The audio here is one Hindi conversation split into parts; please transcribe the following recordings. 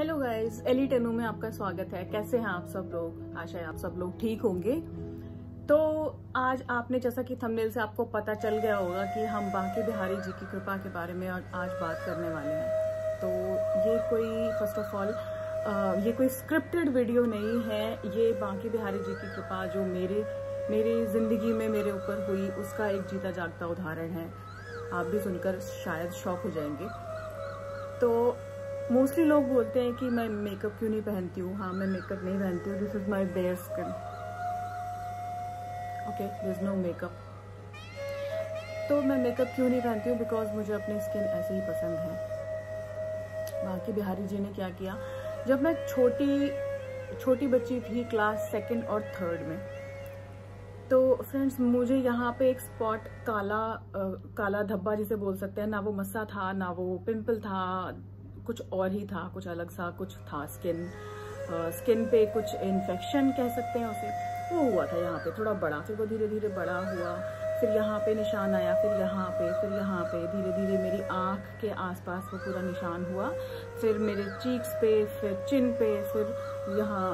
हेलो गाइस, एली टेनू में आपका स्वागत है। कैसे हैं आप सब लोग? आशा है आप सब लोग ठीक होंगे। तो आज आपने, जैसा कि थंबनेल से आपको पता चल गया होगा कि हम बांके बिहारी जी की कृपा के बारे में आज बात करने वाले हैं। तो ये कोई, फर्स्ट ऑफ ऑल, ये कोई स्क्रिप्टेड वीडियो नहीं है। ये बांके बिहारी जी की कृपा जो मेरी जिंदगी में मेरे ऊपर हुई, उसका एक जीता जागता उदाहरण है। आप भी सुनकर शायद शॉक हो जाएंगे। तो मोस्टली लोग बोलते हैं कि मैं मेकअप क्यों नहीं पहनती हूँ। हाँ, मैं मेकअप नहीं पहनती हूँ। This is my bare skin. Okay, there is no makeup. तो मैं मेकअप क्यों नहीं पहनती हूँ? बिकॉज मुझे अपनी स्किन ऐसे ही पसंद है। बांके बिहारी जी ने क्या किया, जब मैं छोटी बच्ची थी, क्लास 2nd और 3rd में, तो फ्रेंड्स मुझे यहाँ पे एक स्पॉट, काला धब्बा जिसे बोल सकते हैं, ना वो मस्सा था, ना वो पिंपल था, कुछ और ही था, कुछ अलग सा कुछ था। स्किन पे कुछ इन्फेक्शन कह सकते हैं उसे, वो हुआ था यहाँ पे थोड़ा बड़ा। फिर वो धीरे धीरे बड़ा हुआ, फिर यहाँ पे निशान आया, फिर यहाँ पे धीरे धीरे मेरी आँख के आसपास वो पूरा निशान हुआ, फिर मेरे चीक्स पे, फिर चिन पे, फिर यहाँ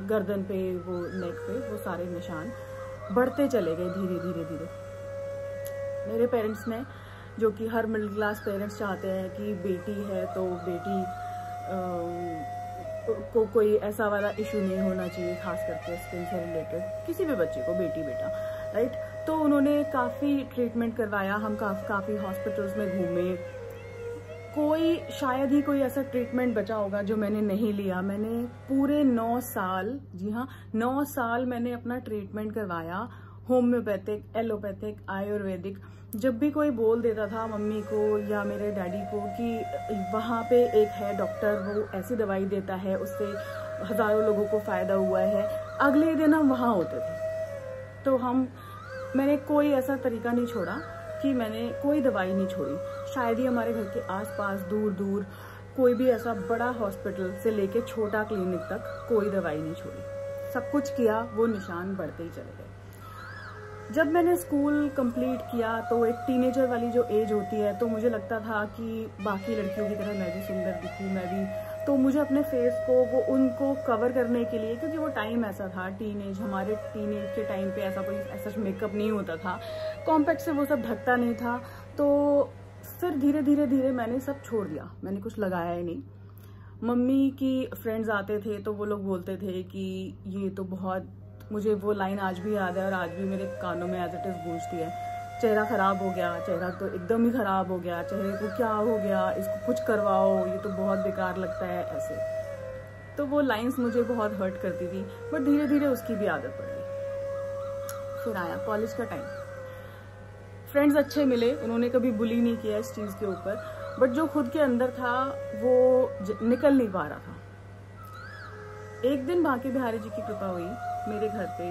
गर्दन पे, वो नेक पे, वो सारे निशान बढ़ते चले गए धीरे धीरे। मेरे पेरेंट्स ने, जो कि हर मिडिल क्लास पेरेंट्स चाहते हैं कि बेटी है तो बेटी को कोई ऐसा वाला इशू नहीं होना चाहिए, खास करके स्किन से रिलेटेड, किसी भी बच्चे को, बेटी बेटा, राइट। तो उन्होंने काफ़ी ट्रीटमेंट करवाया, हम काफ़ी हॉस्पिटल्स में घूमे। शायद ही कोई ऐसा ट्रीटमेंट बचा होगा जो मैंने नहीं लिया। मैंने पूरे 9 साल, जी हाँ 9 साल मैंने अपना ट्रीटमेंट करवाया, होम्योपैथिक, एलोपैथिक, आयुर्वेदिक। जब भी कोई बोल देता था मम्मी को या मेरे डैडी को कि वहाँ पे एक है डॉक्टर, वो ऐसी दवाई देता है, उससे हज़ारों लोगों को फ़ायदा हुआ है, अगले दिन हम वहाँ होते थे। तो मैंने कोई ऐसा तरीका नहीं छोड़ा कि मैंने कोई दवाई नहीं छोड़ी। शायद ही हमारे घर के आसपास दूर दूर कोई भी ऐसा बड़ा हॉस्पिटल से लेके छोटा क्लिनिक तक कोई दवाई नहीं छोड़ी। सब कुछ किया, वो निशान बढ़ते ही चले गए। जब मैंने स्कूल कंप्लीट किया तो एक टीनेजर वाली जो एज होती है, तो मुझे लगता था कि बाकी लड़कियों की तरह मैं भी सुंदर दिखूं, मैं भी। तो मुझे अपने फेस को, वो उनको कवर करने के लिए, क्योंकि वो टाइम ऐसा था, हमारे टीनेज के टाइम पे ऐसा मेकअप नहीं होता था, कॉम्पैक्ट से वो सब ढकता नहीं था। तो फिर धीरे धीरे मैंने सब छोड़ दिया, मैंने कुछ लगाया ही नहीं। मम्मी की फ्रेंड्स आते थे तो वो लोग बोलते थे कि ये तो बहुत, मुझे वो लाइन आज भी याद है और आज भी मेरे कानों में एज इट इज गूंजती है, चेहरा खराब हो गया, चेहरा तो एकदम ही खराब हो गया, चेहरे को क्या हो गया, इसको कुछ करवाओ, ये तो बहुत बेकार लगता है, ऐसे। तो वो लाइंस मुझे बहुत हर्ट करती थी, बट धीरे धीरे उसकी भी आदत पड़ गई। फिर आया कॉलेज का टाइम, फ्रेंड्स अच्छे मिले, उन्होंने कभी बुली नहीं किया इस चीज के ऊपर, बट जो खुद के अंदर था वो निकल नहीं पा रहा था। एक दिन बांके बिहारी जी की कृपा हुई, मेरे घर पे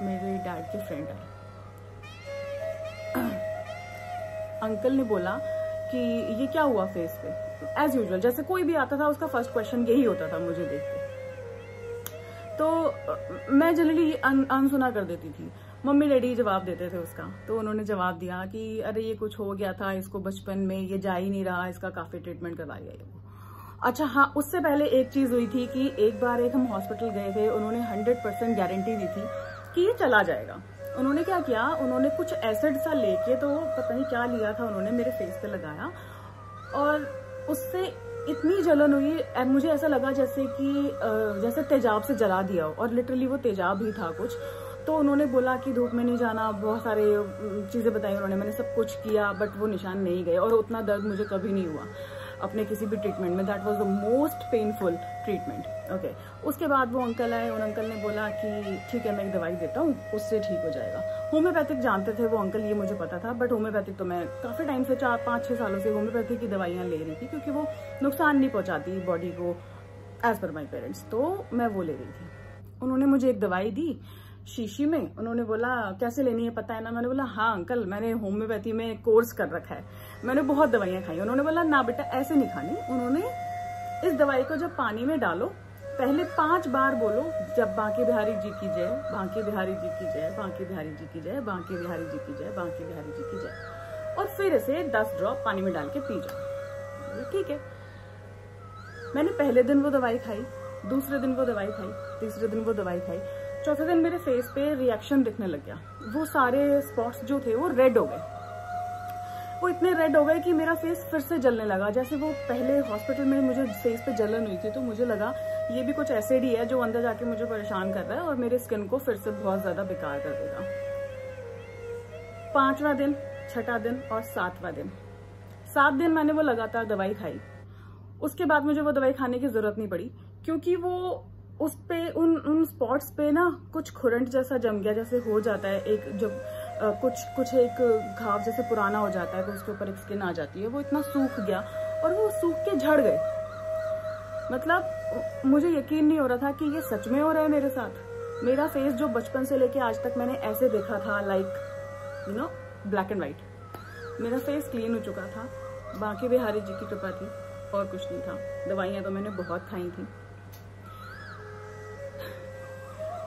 मेरे डैड के फ्रेंड आए। अंकल ने बोला कि ये क्या हुआ फेस पे। एज यूजुअल जैसे कोई भी आता था, उसका फर्स्ट क्वेश्चन यही होता था मुझे देख के। तो मैं जनरली अनसुना कर देती थी, मम्मी डैडी जवाब देते थे उसका। तो उन्होंने जवाब दिया कि अरे ये कुछ हो गया था इसको बचपन में, ये जा ही नहीं रहा, इसका काफी ट्रीटमेंट करवा लिया ये। अच्छा हाँ, उससे पहले एक चीज हुई थी कि एक बार हम हॉस्पिटल गए थे, उन्होंने 100% गारंटी दी थी कि ये चला जाएगा। उन्होंने क्या किया, उन्होंने कुछ एसिड सा लेके, तो पता नहीं क्या लिया था उन्होंने, मेरे फेस पे लगाया और उससे इतनी जलन हुई, मुझे ऐसा लगा जैसे तेजाब से जला दिया हो, और लिटरली वो तेजाब ही था कुछ। तो उन्होंने बोला कि धूप में नहीं जाना, बहुत सारे चीजें बताई उन्होंने, मैंने सब कुछ किया, बट वो निशान नहीं गए, और उतना दर्द मुझे कभी नहीं हुआ अपने किसी भी ट्रीटमेंट में। That was the most painful treatment. Okay, उसके बाद वो अंकल आए, उन अंकल ने बोला कि ठीक है मैं एक दवाई देता हूँ, उससे ठीक हो जाएगा। होम्योपैथिक जानते थे वो अंकल, ये मुझे पता था, बट होम्योपैथिक तो मैं काफी टाइम से 4-5-6 सालों से होम्योपैथिक की दवाइयाँ ले रही थी, क्योंकि वो नुकसान नहीं पहुंचाती बॉडी को, एज पर माई पेरेंट्स। तो मैं वो ले रही थी। उन्होंने मुझे एक दवाई दी शीशी में, उन्होंने बोला कैसे लेनी है पता है ना? मैंने बोला हाँ अंकल, मैंने होम्योपैथी में कोर्स कर रखा है, मैंने बहुत दवाइयां खाई। उन्होंने बोला ना बेटा ऐसे नहीं खानी। उन्होंने इस दवाई को जब पानी में डालो, पहले 5 बार बोलो, जब बांके बिहारी जी की जय, बांके बिहारी जी की जय, बांके बिहारी जी की जय, बांके बिहारी जी की जय, बांके बिहारी जी की जय, और फिर इसे 10 ड्रॉप पानी में डाल के पी जाओ। ठीक है। मैंने पहले दिन वो दवाई खाई, दूसरे दिन वो दवाई खाई, तीसरे दिन वो दवाई खाई, चौथे दिन मेरे फेस पे रिएक्शन दिखने लग गया। वो सारे स्पॉट्स जो थे वो रेड हो गए, वो इतने रेड हो गए कि मेरा फेस फिर से जलने लगा। जैसे वो पहले हॉस्पिटल में मुझे फेस पे जलन हुई थी, तो मुझे लगा ये भी कुछ एसिड ही है जो अंदर जाके मुझे परेशान कर रहा है और मेरे स्किन को फिर से बहुत ज्यादा बेकार कर देगा। 5वां दिन, 6वां दिन और 7वां दिन, 7 दिन मैंने वो लगातार दवाई खाई। उसके बाद मुझे वो दवाई खाने की जरूरत नहीं पड़ी, क्योंकि वो उस पे उन स्पॉट्स पे ना कुछ खुरंट जैसा जम गया, जैसे हो जाता है एक जब कुछ एक घाव जैसे पुराना हो जाता है तो उसके ऊपर एक स्किन आ जाती है, वो इतना सूख गया और वो सूख के झड़ गए। मतलब मुझे यकीन नहीं हो रहा था कि ये सच में हो रहा है मेरे साथ। मेरा फेस जो बचपन से लेके आज तक मैंने ऐसे देखा था, like you know black and white, मेरा फेस क्लीन हो चुका था। बाकी बिहारी जी की कृपा थी और कुछ नहीं था। दवाइयां तो मैंने बहुत खाई थी।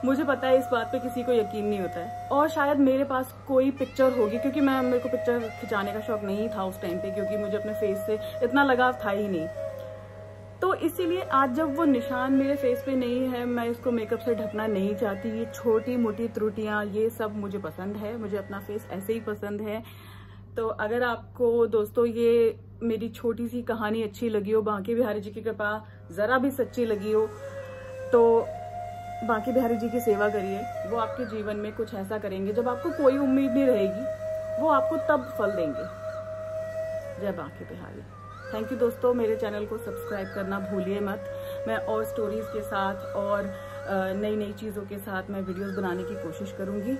मुझे पता है इस बात पे किसी को यकीन नहीं होता है, और शायद मेरे पास कोई पिक्चर होगी, क्योंकि मेरे को पिक्चर खिंचाने का शौक नहीं था उस टाइम पे, क्योंकि मुझे अपने फेस से इतना लगाव था ही नहीं। तो इसीलिए आज जब वो निशान मेरे फेस पे नहीं है, मैं इसको मेकअप से ढकना नहीं चाहती। ये छोटी मोटी त्रुटियां, ये सब मुझे पसंद है, मुझे अपना फेस ऐसे ही पसंद है। तो अगर आपको दोस्तों ये मेरी छोटी सी कहानी अच्छी लगी हो, बांके बिहारी जी की कृपा जरा भी सच्ची लगी हो, तो बांके बिहारी जी की सेवा करिए। वो आपके जीवन में कुछ ऐसा करेंगे जब आपको कोई उम्मीद नहीं रहेगी, वो आपको तब फल देंगे। जय बांके बिहारी। थैंक यू दोस्तों, मेरे चैनल को सब्सक्राइब करना भूलिए मत। मैं और स्टोरीज के साथ और नई नई चीज़ों के साथ मैं वीडियोस बनाने की कोशिश करूंगी।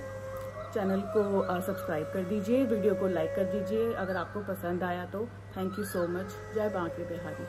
चैनल को सब्सक्राइब कर दीजिए, वीडियो को लाइक कर दीजिए अगर आपको पसंद आया तो। Thank you so much. जय बांके बिहारी।